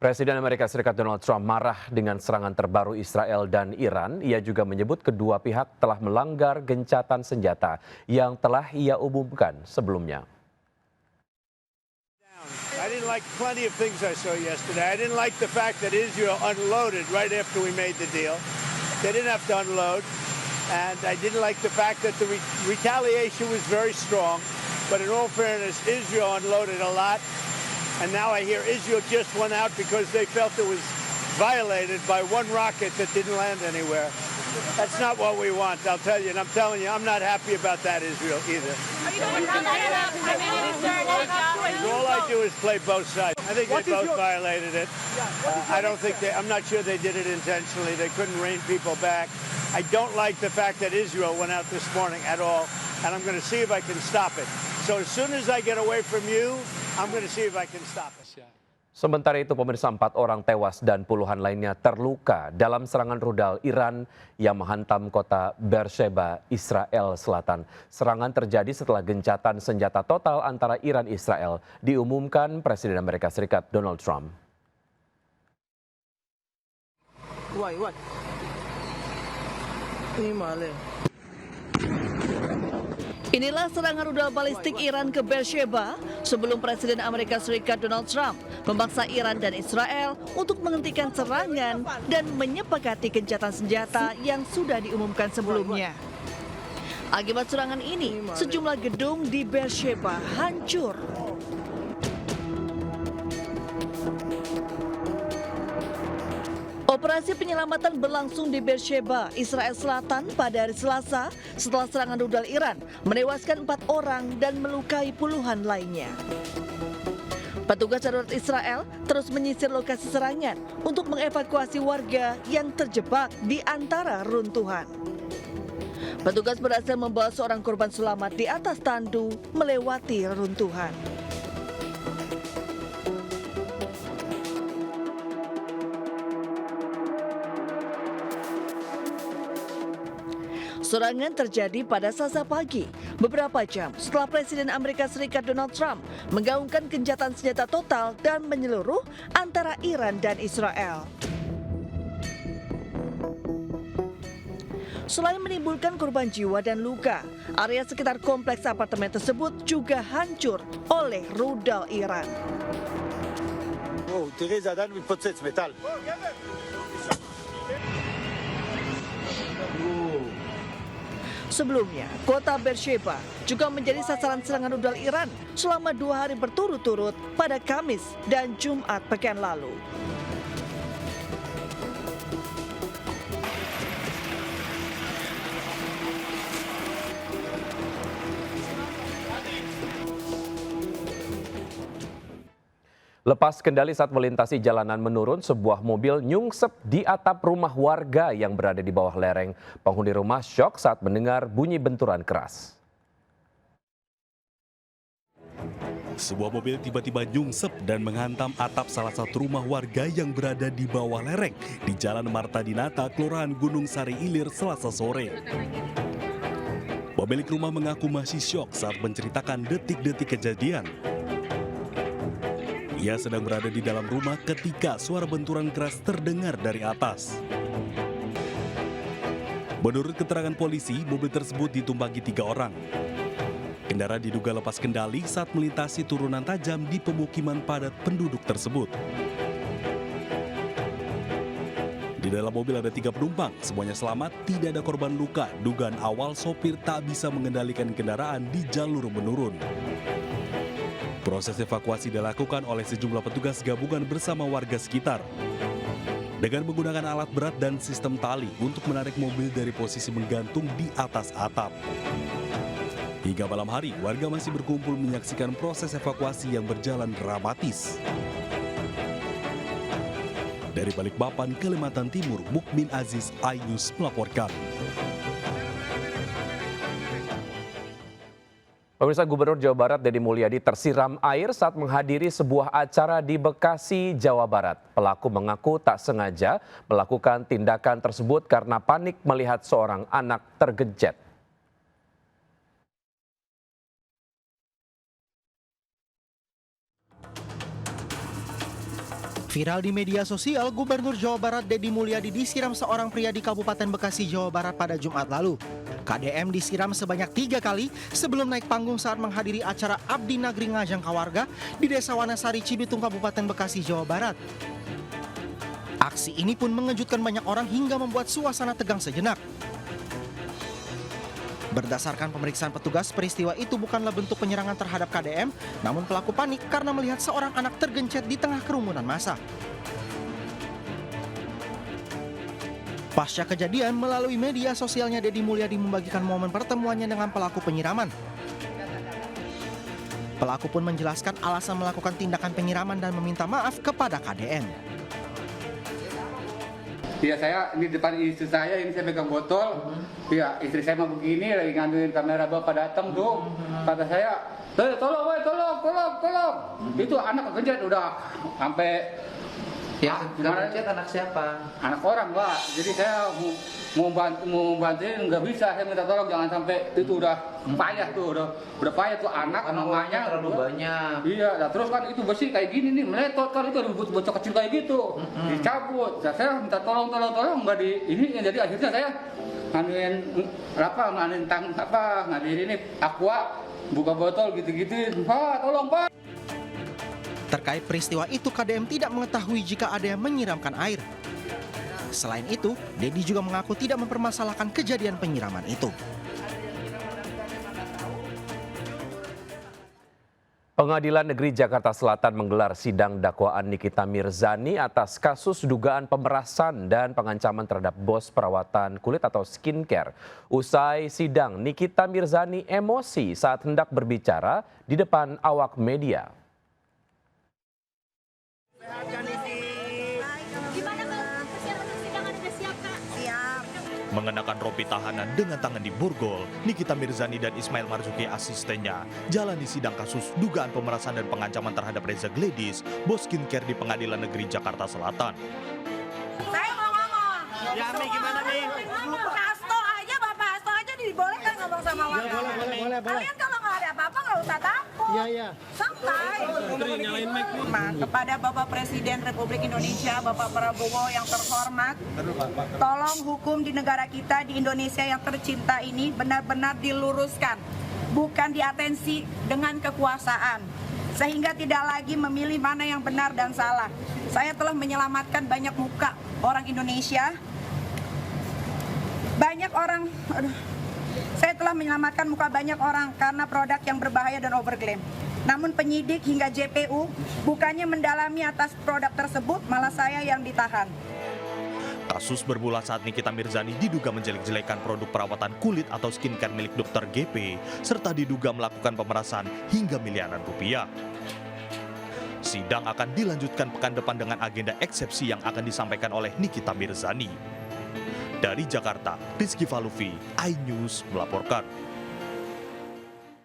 Presiden Amerika Serikat Donald Trump marah dengan serangan terbaru Israel dan Iran. Ia juga menyebut kedua pihak telah melanggar gencatan senjata yang telah ia umumkan sebelumnya. I didn't like plenty of things I saw yesterday. I didn't like the fact that Israel unloaded right after we made the deal. They didn't have to unload. And I didn't like the fact that the retaliation was very strong. But in all fairness, Israel unloaded a lot. And now I hear Israel just went out because they felt it was violated by one rocket that didn't land anywhere. That's not what we want, I'll tell you. And I'm telling you, I'm not happy about that, Israel, either. All I do is play both sides. I think they both violated it. I'm not sure they did it intentionally. They couldn't rein people back. I don't like the fact that Israel went out this morning at all. And I'm going to see if I can stop it. So as soon as I get away from you, I'm going to see if I can stop it. Sementara itu pemirsa, 4 orang tewas dan puluhan lainnya terluka dalam serangan rudal Iran yang menghantam kota Beersheba, Israel Selatan. Serangan terjadi setelah gencatan senjata total antara Iran dan Israel diumumkan Presiden Amerika Serikat Donald Trump. Inilah serangan rudal balistik Iran ke Beersheba sebelum Presiden Amerika Serikat Donald Trump memaksa Iran dan Israel untuk menghentikan serangan dan menyepakati gencatan senjata yang sudah diumumkan sebelumnya. Akibat serangan ini, sejumlah gedung di Beersheba hancur. Operasi penyelamatan berlangsung di Beersheba, Israel Selatan pada hari Selasa setelah serangan rudal Iran menewaskan 4 orang dan melukai puluhan lainnya. Petugas darurat Israel terus menyisir lokasi serangan untuk mengevakuasi warga yang terjebak di antara runtuhan. Petugas berhasil membawa seorang korban selamat di atas tandu melewati reruntuhan. Serangan terjadi pada Selasa pagi, beberapa jam setelah Presiden Amerika Serikat Donald Trump menggaungkan gencatan senjata total dan menyeluruh antara Iran dan Israel. Selain menimbulkan korban jiwa dan luka, area sekitar kompleks apartemen tersebut juga hancur oleh rudal Iran. Sebelumnya, kota Beersheba juga menjadi sasaran serangan rudal Iran selama 2 hari berturut-turut pada Kamis dan Jumat pekan lalu. Lepas kendali saat melintasi jalanan menurun, sebuah mobil nyungsep di atap rumah warga yang berada di bawah lereng. Penghuni rumah syok saat mendengar bunyi benturan keras. Sebuah mobil tiba-tiba nyungsep dan menghantam atap salah satu rumah warga yang berada di bawah lereng di Jalan Marta Dinata, Kelurahan Gunung Sari Ilir, Selasa sore. Pemilik rumah mengaku masih syok saat menceritakan detik-detik kejadian. Ia sedang berada di dalam rumah ketika suara benturan keras terdengar dari atas. Menurut keterangan polisi, mobil tersebut ditumpangi 3 orang. Kendaraan diduga lepas kendali saat melintasi turunan tajam di pemukiman padat penduduk tersebut. Di dalam mobil ada 3 penumpang, semuanya selamat, tidak ada korban luka. Dugaan awal sopir tak bisa mengendalikan kendaraan di jalur menurun. Proses evakuasi dilakukan oleh sejumlah petugas gabungan bersama warga sekitar. Dengan menggunakan alat berat dan sistem tali untuk menarik mobil dari posisi menggantung di atas atap. Hingga malam hari, warga masih berkumpul menyaksikan proses evakuasi yang berjalan dramatis. Dari Balikpapan, Kalimantan Timur, Mukmin Aziz, iNews melaporkan. Pemirsa, Gubernur Jawa Barat Deddy Mulyadi tersiram air saat menghadiri sebuah acara di Bekasi, Jawa Barat. Pelaku mengaku tak sengaja melakukan tindakan tersebut karena panik melihat seorang anak tergencet. Viral di media sosial, Gubernur Jawa Barat Deddy Mulyadi disiram seorang pria di Kabupaten Bekasi, Jawa Barat pada Jumat lalu. KDM disiram sebanyak 3 kali sebelum naik panggung saat menghadiri acara Abdi Nagri Ngajang Kawarga di Desa Wanasari, Cibitung, Kabupaten Bekasi, Jawa Barat. Aksi ini pun mengejutkan banyak orang hingga membuat suasana tegang sejenak. Berdasarkan pemeriksaan petugas, peristiwa itu bukanlah bentuk penyerangan terhadap KDM, namun pelaku panik karena melihat seorang anak tergencet di tengah kerumunan massa. Pasca kejadian, melalui media sosialnya Deddy Mulyadi membagikan momen pertemuannya dengan pelaku penyiraman. Pelaku pun menjelaskan alasan melakukan tindakan penyiraman dan meminta maaf kepada KDM. Ya saya di depan istri saya ini saya pegang botol. Ya istri saya mau begini lagi ngambilin kamera bapak datang tuh. Kata saya, tolong, woy, tolong. Itu anak kegencet udah sampai. Ya, kegencet anak siapa? Anak orang Pak. Jadi saya mau bantuin nggak bisa. Saya minta tolong jangan sampai itu udah payah tuh, udah payah tuh anak namanya terlalu banyak. Iya, nah, terus kan itu besi kayak gini nih meletot kan itu ada bocor kecil kayak gitu. Dicabut. Nah, saya minta tolong nggak di ini jadi akhirnya saya ngadirin ini aqua buka botol gitu-gitu. Pak, tolong Pak. Terkait peristiwa itu, KDM tidak mengetahui jika ada yang menyiramkan air. Selain itu, Deddy juga mengaku tidak mempermasalahkan kejadian penyiraman itu. Pengadilan Negeri Jakarta Selatan menggelar sidang dakwaan Nikita Mirzani atas kasus dugaan pemerasan dan pengancaman terhadap bos perawatan kulit atau skincare. Usai sidang, Nikita Mirzani emosi saat hendak berbicara di depan awak media. Mengenakan rompi tahanan dengan tangan di borgol, Nikita Mirzani dan Ismail Marzuki asistennya jalani sidang kasus dugaan pemerasan dan pengancaman terhadap Reza Gledis, bos skincare di Pengadilan Negeri Jakarta Selatan. Saya mau ngomong. Ya, Mi, gimana, Mi? Bapak Hasto aja dibolehkan ngomong sama warga. Boleh. Kalian kalau nggak ada apa-apa nggak usah takut. Iya. Santai. Kepada Bapak Presiden Republik Indonesia, Bapak Prabowo yang terhormat, tolong hukum di negara kita di Indonesia yang tercinta ini benar-benar diluruskan, bukan diatensi dengan kekuasaan, sehingga tidak lagi memilih mana yang benar dan salah. Saya telah menyelamatkan banyak muka orang Indonesia. Saya telah menyelamatkan muka banyak orang karena produk yang berbahaya dan overklaim. Namun penyidik hingga JPU bukannya mendalami atas produk tersebut, malah saya yang ditahan. Kasus bermula saat Nikita Mirzani diduga menjelek-jelekan produk perawatan kulit atau skincare milik Dr. GP, serta diduga melakukan pemerasan hingga miliaran rupiah. Sidang akan dilanjutkan pekan depan dengan agenda eksepsi yang akan disampaikan oleh Nikita Mirzani. Dari Jakarta, Rizky Falufi, iNews melaporkan.